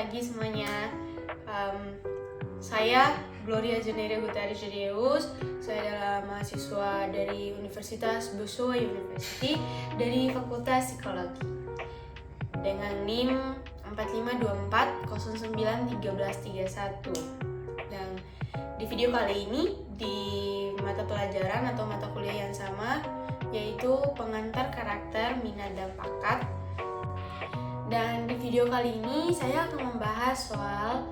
pagi semuanya. Saya Gloria Zeneria Hutari Judeus. Saya adalah mahasiswa dari Universitas Busowa University dari Fakultas Psikologi dengan NIM 4524091331. Dan di video kali ini di mata pelajaran atau mata kuliah yang sama, yaitu pengantar karakter, minat dan bakat. Dan di video kali ini saya akan membahas soal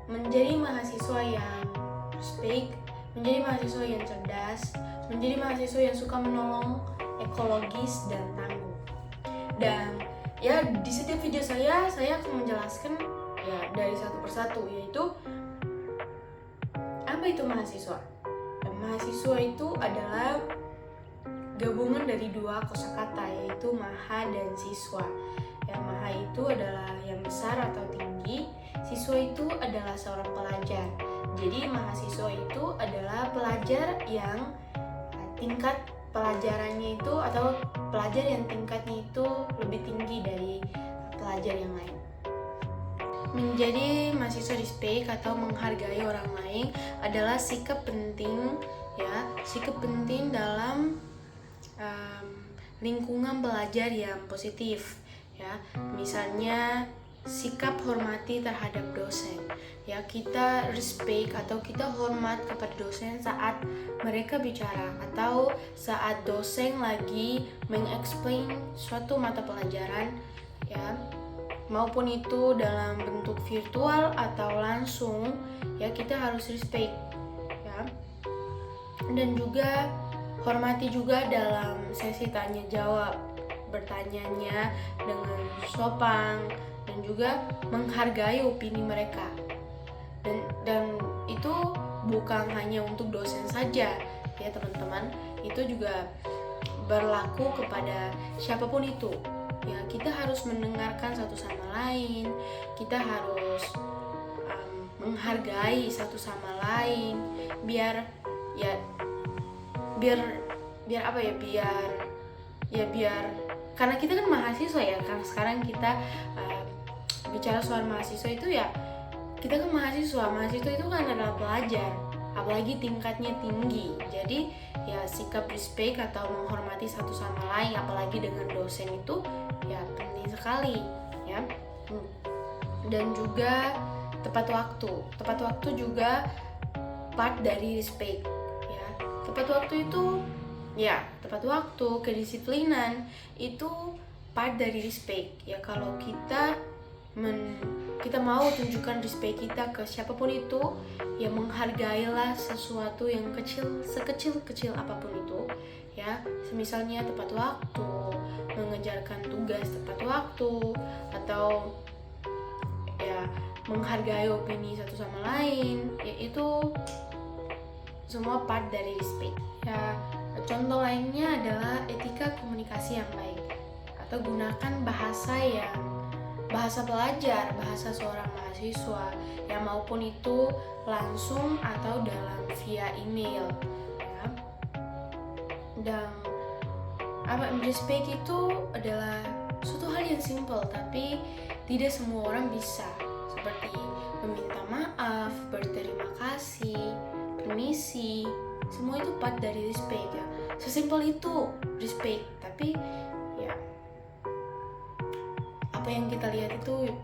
menjadi mahasiswa yang respect, menjadi mahasiswa yang cerdas, menjadi mahasiswa yang suka menolong, ekologis dan tangguh. Dan ya di setiap video saya akan menjelaskan ya dari satu persatu, yaitu apa itu mahasiswa. Dan mahasiswa itu adalah gabungan dari dua kosakata, yaitu maha dan siswa. Yang maha itu adalah yang besar atau tinggi, siswa itu adalah seorang pelajar. Jadi mahasiswa itu adalah pelajar yang tingkat pelajarannya itu atau pelajar yang tingkatnya itu lebih tinggi dari pelajar yang lain. Menjadi mahasiswa respect atau menghargai orang lain adalah sikap penting dalam lingkungan belajar yang positif. Ya, misalnya sikap hormati terhadap dosen. Ya, kita respect atau kita hormat kepada dosen saat mereka bicara atau saat dosen lagi mengexplain suatu mata pelajaran, ya, maupun itu dalam bentuk virtual atau langsung, ya kita harus respect, ya. Dan juga hormati juga dalam sesi tanya jawab, bertanyanya dengan sopan dan juga menghargai opini mereka. Dan itu bukan hanya untuk dosen saja, ya teman-teman, itu juga berlaku kepada siapapun itu. Ya, kita harus mendengarkan satu sama lain, kita harus menghargai satu sama lain, biar karena kita kan mahasiswa ya. Karena sekarang kita bicara soal mahasiswa itu, ya kita kan mahasiswa itu kan adalah pelajar, apalagi tingkatnya tinggi. Jadi ya sikap respect atau menghormati satu sama lain, apalagi dengan dosen itu ya penting sekali, ya. Dan juga tepat waktu juga part dari respect, ya. Tepat waktu, kedisiplinan itu part dari respect, ya. Kalau kita mau tunjukkan respect kita ke siapapun itu, ya menghargailah sesuatu yang sekecil apapun itu, ya. Misalnya tepat waktu, mengejarkan tugas tepat waktu, atau ya menghargai opini satu sama lain, ya itu semua part dari respect. Ya, contoh lainnya adalah etika komunikasi yang baik, atau gunakan bahasa pelajar, bahasa seorang mahasiswa, ya maupun itu langsung atau dalam via email, ya. Dan respect itu adalah suatu hal yang simple, tapi tidak semua orang bisa, seperti meminta maaf, berterima kasih, permisi, semua itu part dari respect, ya. Sesimpel itu respect, tapi ya apa yang kita lihat itu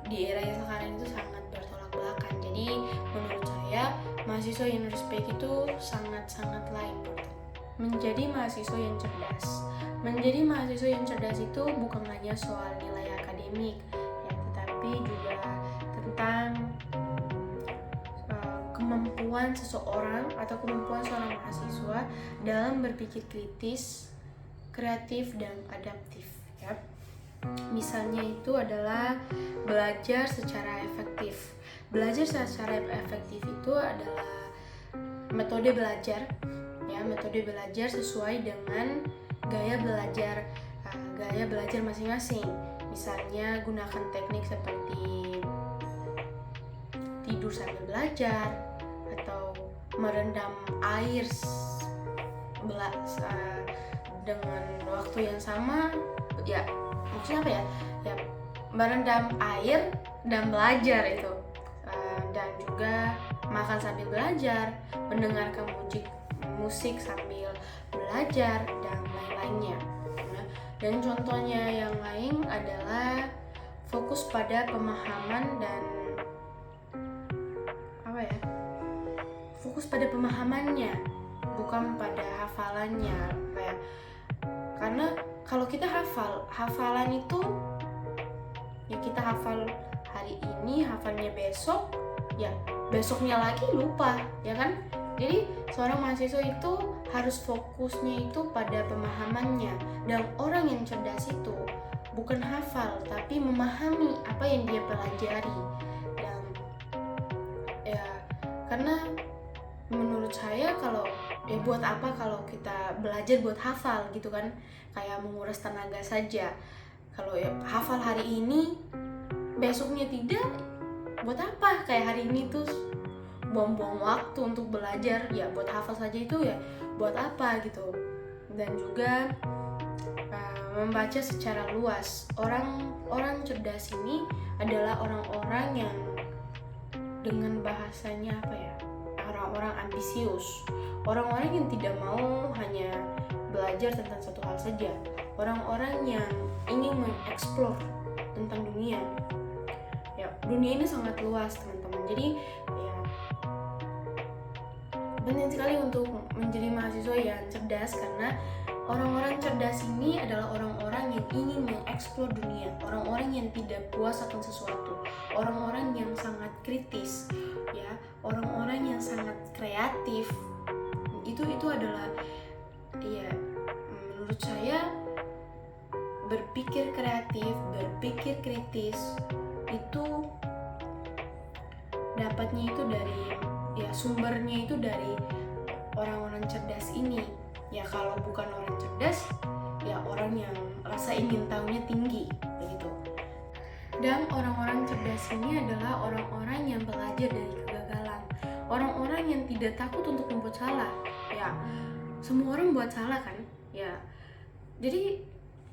di era yang sekarang itu sangat bertolak belakang. Jadi menurut saya mahasiswa yang respect itu sangat-sangatlah important. Menjadi mahasiswa yang cerdas itu bukan hanya soal nilai akademik, ya, tetapi juga tentang kemampuan seseorang atau kemampuan seorang mahasiswa dalam berpikir kritis, kreatif dan adaptif, ya. Misalnya itu adalah belajar secara efektif. Belajar secara efektif itu adalah metode belajar, ya, metode belajar sesuai dengan gaya belajar masing-masing. Misalnya gunakan teknik seperti tidur sambil belajar atau merendam air dengan waktu yang sama, ya maksudnya apa ya merendam air dan belajar itu. Dan juga makan sambil belajar, mendengarkan musik sambil belajar, dan lain-lainnya. Dan contohnya yang lain adalah fokus pada pemahaman dan fokus pada pemahamannya, bukan pada hafalannya. Karena kalau kita hafalan itu ya kita hafal hari ini, hafalnya besok, ya besoknya lagi lupa, ya kan? Jadi seorang mahasiswa itu harus fokusnya itu pada pemahamannya. Dan orang yang cerdas itu bukan hafal, tapi memahami apa yang dia pelajari. Dan ya karena menurut saya kalau buat apa kalau kita belajar buat hafal gitu kan, kayak menguras tenaga saja. Kalau hafal hari ini besoknya tidak, buat apa? Kayak hari ini tuh buang-buang waktu untuk belajar, ya buat hafal saja itu ya buat apa gitu. Dan juga membaca secara luas. Orang cerdas ini adalah orang-orang yang dengan bahasanya orang-orang ambisius, orang-orang yang tidak mau hanya belajar tentang satu hal saja, orang-orang yang ingin mengeksplor tentang dunia. Ya, dunia ini sangat luas, teman-teman. Jadi ya penting sekali untuk menjadi mahasiswa yang cerdas, karena orang-orang cerdas ini adalah orang-orang yang ingin mengeksplor dunia, orang-orang yang tidak puas akan sesuatu, orang-orang yang sangat kritis, ya, orang-orang yang sangat kreatif. Itu adalah ya menurut saya berpikir kreatif, berpikir kritis itu dapatnya itu dari sumbernya itu dari orang-orang cerdas ini. Ya kalau bukan orang cerdas, ya orang yang rasa ingin tahunya tinggi begitu. Dan orang-orang cerdas ini adalah orang-orang yang belajar dari kegagalan, orang-orang yang tidak takut untuk membuat salah. Ya semua orang buat salah kan, ya. Jadi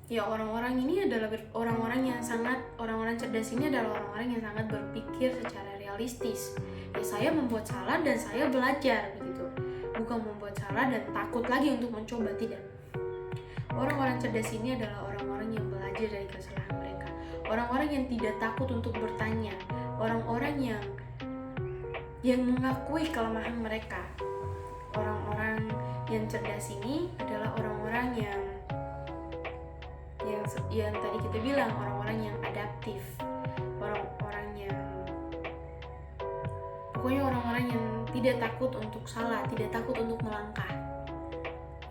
ya orang-orang ini adalah orang-orang cerdas ini adalah orang-orang yang sangat berpikir secara realistis. Ya saya membuat salah dan saya belajar begitu, bukan membuat salah dan takut lagi untuk mencoba, tidak. Orang-orang cerdas ini adalah orang-orang yang belajar dari kesalahan mereka, orang-orang yang tidak takut untuk bertanya, orang-orang yang mengakui kelemahan mereka. Orang-orang yang cerdas ini adalah orang-orang yang tadi kita bilang, orang-orang yang adaptif, orang-orang yang pokoknya orang-orang yang tidak takut untuk salah, tidak takut untuk melangkah.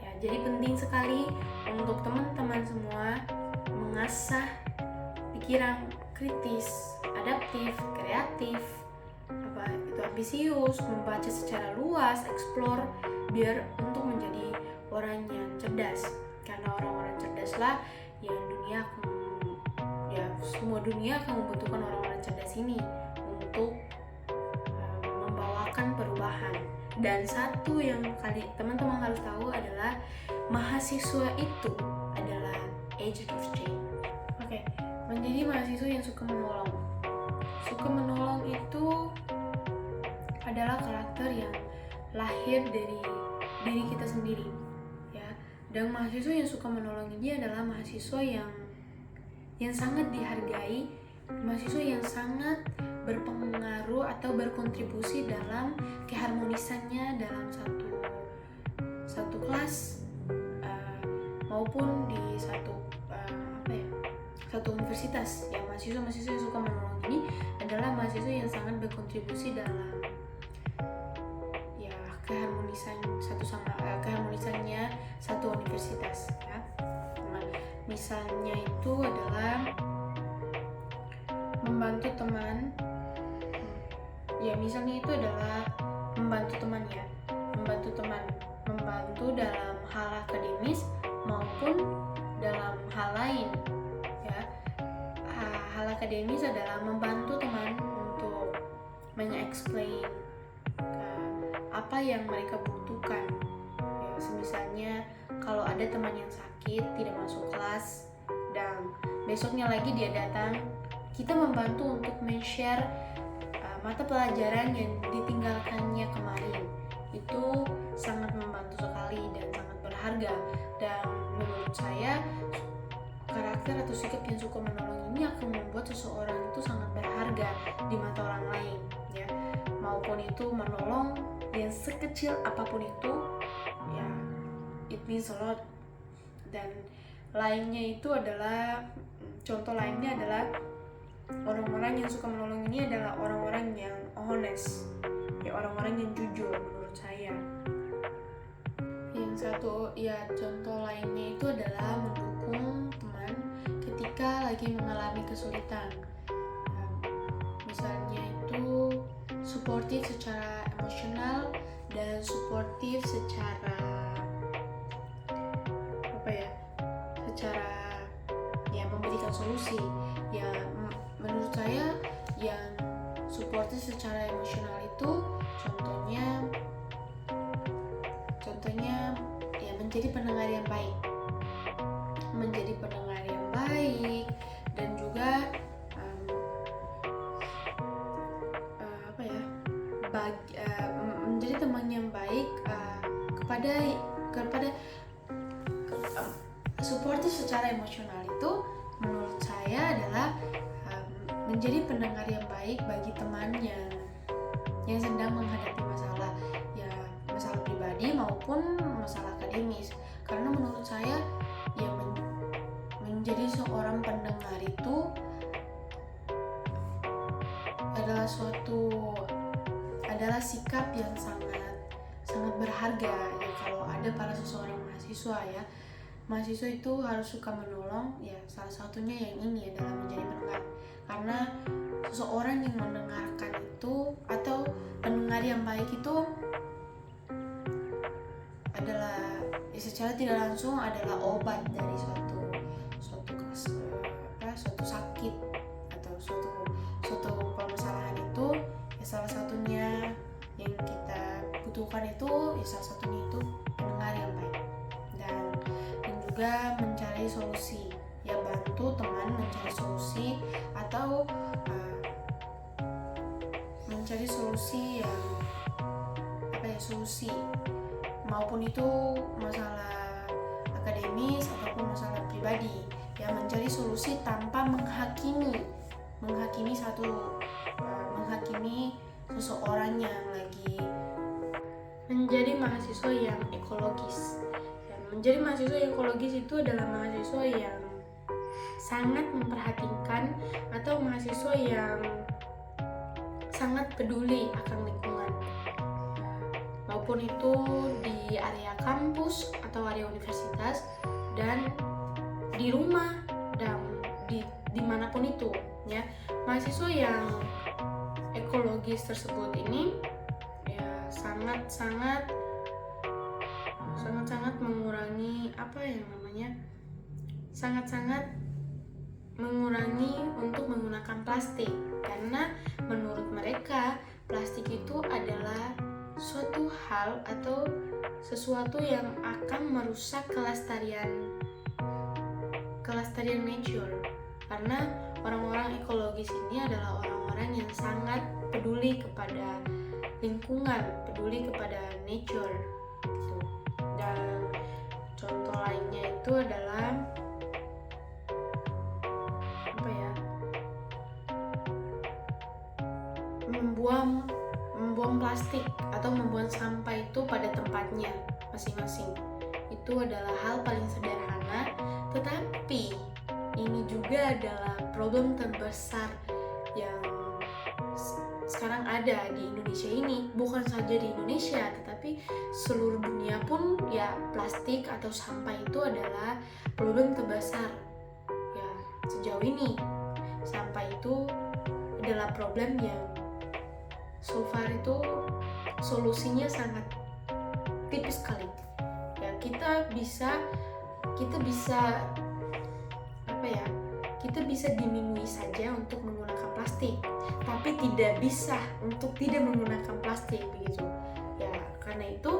Ya, jadi penting sekali untuk teman-teman semua mengasah pikiran kritis, adaptif, kreatif, ambisius, membaca secara luas, explore, biar untuk menjadi orang yang cerdas. Karena orang-orang cerdaslah yang semua dunia akan membutuhkan orang-orang cerdas ini untuk membawakan perubahan. Dan satu yang teman-teman harus tahu adalah mahasiswa itu adalah agent of change. Oke, menjadi mahasiswa yang suka menolong. Suka menolong itu adalah karakter yang lahir dari diri kita sendiri, ya. Dan mahasiswa yang suka menolong ini adalah mahasiswa yang sangat dihargai, mahasiswa yang sangat berpengaruh atau berkontribusi dalam keharmonisannya dalam satu kelas maupun di satu universitas. Ya, mahasiswa yang suka menolong ini adalah mahasiswa yang sangat berkontribusi dalam keharmonisannya satu universitas, ya. Misalnya itu adalah membantu teman. Ya, misalnya itu adalah membantu teman, ya. Membantu dalam hal akademis maupun dalam hal lain, ya. Hal akademis adalah membantu teman untuk meng-explain apa yang mereka butuhkan. Ya, misalnya kalau ada teman yang sakit tidak masuk kelas dan besoknya lagi dia datang kita membantu untuk men-share mata pelajaran yang ditinggalkannya kemarin. Itu sangat membantu sekali dan sangat berharga. Dan menurut saya karakter atau sikap yang suka menolong ini akan membuat seseorang itu sangat berharga di mata orang lain, ya. Maupun itu menolong yang sekecil apapun itu, ya, it means a lot. Dan lainnya itu adalah, contoh lainnya adalah orang-orang yang suka menolong ini adalah orang-orang yang honest, ya, orang-orang yang jujur menurut saya. Yang satu, ya, contoh lainnya itu adalah mendukung teman ketika lagi mengalami kesulitan. Misalnya itu suportif secara emosional dan suportif secara memberikan solusi. Ya, menurut saya yang suportif secara emosional itu contohnya ya menjadi pendengar yang baik, dan juga menjadi teman yang baik kepada suportif secara emosional itu menurut saya adalah menjadi pendengar yang baik bagi temannya yang sedang menghadapi masalah, ya, masalah pribadi maupun masalah akademis. Karena menurut saya ya menjadi seorang pendengar itu adalah sikap yang sangat berharga, ya. Kalau ada pada seseorang mahasiswa, ya, mahasiswa itu harus suka menolong, ya, salah satunya yang ini adalah menjadi pendengar. Karena seseorang yang mendengarkan itu atau pendengar yang baik itu adalah, ya, secara tidak langsung adalah obat dari suatu sakit atau suatu permasalahan itu, ya, salah satunya yang kita butuhkan itu, ya, salah satunya itu pendengar yang baik. Dan juga mencari solusi, ya, bantu teman mencari solusi atau mencari solusi yang solusi maupun itu masalah akademis ataupun masalah pribadi, ya, mencari solusi tanpa menghakimi seseorang yang lagi menjadi mahasiswa yang ekologis. Dan menjadi mahasiswa yang ekologis itu adalah mahasiswa yang sangat memperhatikan atau mahasiswa yang sangat peduli akan lingkungan, maupun itu di area kampus atau area universitas dan di rumah dan dimanapun itu, ya. Mahasiswa yang ekologis tersebut ini, ya, sangat mengurangi mengurangi untuk menggunakan plastik, karena menurut mereka plastik itu adalah suatu hal atau sesuatu yang akan merusak kelestarian nature. Karena orang-orang ekologis ini adalah orang-orang yang sangat peduli kepada lingkungan, peduli kepada nature gitu. Dan contoh lainnya itu adalah membuang plastik atau membuang sampah itu pada tempatnya masing-masing. Itu adalah hal paling sederhana, tetapi ini juga adalah problem terbesar yang sekarang ada di Indonesia ini. Bukan saja di Indonesia, tetapi seluruh dunia pun, ya, plastik atau sampah itu adalah problem terbesar, ya, sejauh ini. Sampah itu adalah problem yang so far itu solusinya sangat tipis sekali, ya. Kita bisa diminui saja untuk menggunakan plastik, tapi tidak bisa untuk tidak menggunakan plastik, begitu, ya. Karena itu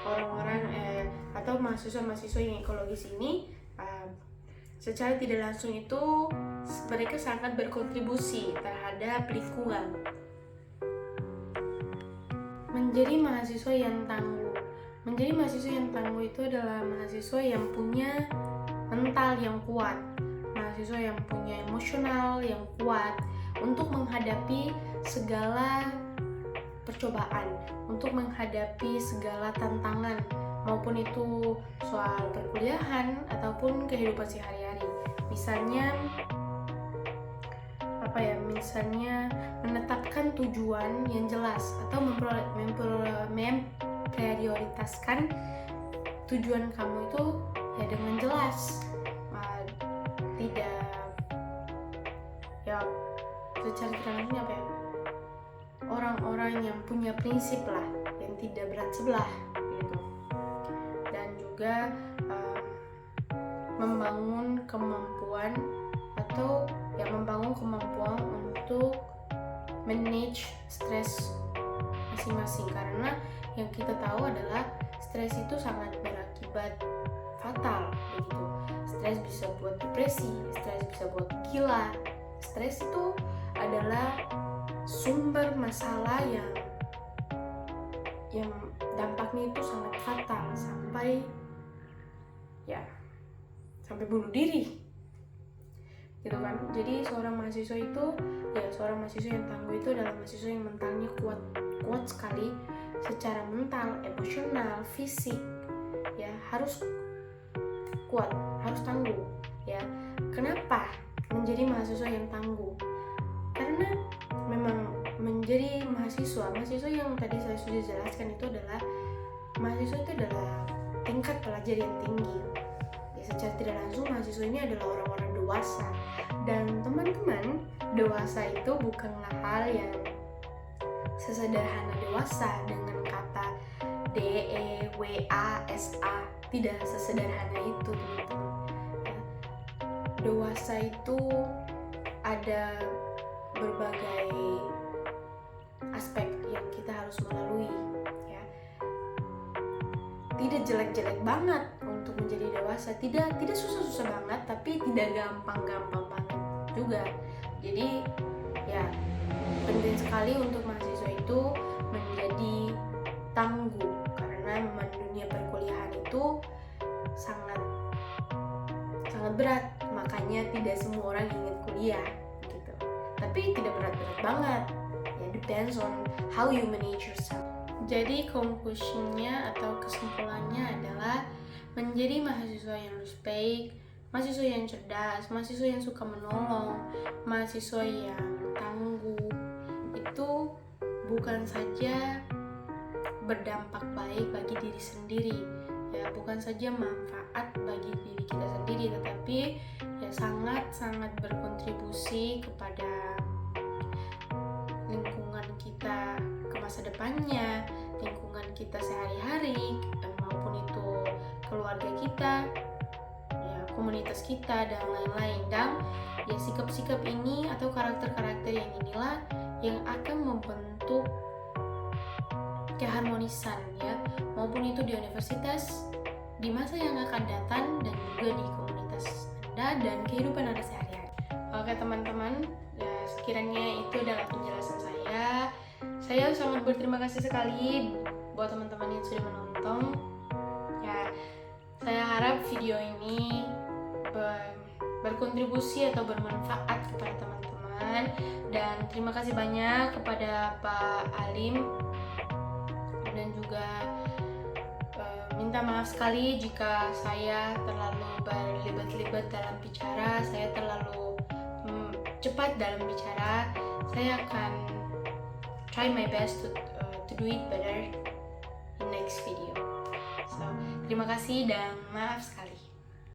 orang-orang atau mahasiswa-mahasiswa yang ekologis ini secara tidak langsung itu mereka sangat berkontribusi terhadap lingkungan. Menjadi mahasiswa yang tangguh. Menjadi mahasiswa yang tangguh itu adalah mahasiswa yang punya mental yang kuat, mahasiswa yang punya emosional yang kuat untuk menghadapi segala percobaan, untuk menghadapi segala tantangan, maupun itu soal perkuliahan ataupun kehidupan sehari-hari. Misalnya menetapkan tujuan yang jelas atau memprioritaskan tujuan kamu itu ya dengan jelas, tidak ya secara langsungnya orang-orang yang punya prinsip lah, yang tidak berat sebelah gitu. Dan juga membangun kemampuan untuk manage stres masing-masing, karena yang kita tahu adalah stres itu sangat berakibat fatal begitu. Stres bisa buat depresi, stres bisa buat gila. Stres itu adalah sumber masalah yang dampaknya itu sangat fatal sampai bunuh diri gitu kan. Jadi seorang mahasiswa yang tangguh itu adalah mahasiswa yang mentalnya kuat sekali secara mental, emosional, fisik, ya harus kuat, harus tangguh ya. Kenapa menjadi mahasiswa yang tangguh? Karena memang menjadi mahasiswa yang tadi saya sudah jelaskan itu adalah mahasiswa itu adalah tingkat pelajar yang tinggi ya. Secara tidak langsung mahasiswa ini adalah orang-orang dewasa, dan teman-teman, dewasa itu bukanlah hal yang sesederhana dewasa dengan kata DEWASA, tidak sesederhana itu teman-teman ya. Dewasa itu ada berbagai aspek yang kita harus melalui ya. Tidak jelek-jelek banget untuk menjadi dewasa, tidak susah-susah banget, tapi tidak gampang-gampang banget juga. Jadi ya penting sekali untuk mahasiswa itu menjadi tangguh, karena dunia perkuliahan itu sangat berat, makanya tidak semua orang ingin kuliah gitu. Tapi tidak berat-berat banget ya, depends on how you manage yourself. Jadi conclusionnya atau kesimpulannya adalah menjadi mahasiswa yang respect, mahasiswa yang cerdas, mahasiswa yang suka menolong, mahasiswa yang tangguh itu bukan saja berdampak baik bagi diri sendiri ya, bukan saja manfaat bagi diri kita sendiri, tetapi ya sangat berkontribusi kepada lingkungan kita ke masa depannya, lingkungan kita sehari-hari, maupun itu keluarga kita ya, komunitas kita, dan lain-lain. Dan ya sikap-sikap ini atau karakter-karakter yang inilah yang akan membentuk keharmonisan ya, maupun itu di universitas, di masa yang akan datang, dan juga di komunitas Anda dan kehidupan Anda sehari-hari. Oke teman-teman, ya sekiranya itu adalah penjelasan saya. Saya sangat berterima kasih sekali buat teman-teman yang sudah menonton. Ya, saya harap video ini berkontribusi atau bermanfaat kepada teman-teman, dan terima kasih banyak kepada Pak Alim, dan juga minta maaf sekali jika saya terlalu berlibat-libat dalam bicara, saya terlalu cepat dalam bicara. Saya akan try my best to do it better in next video. So, terima kasih dan maaf sekali.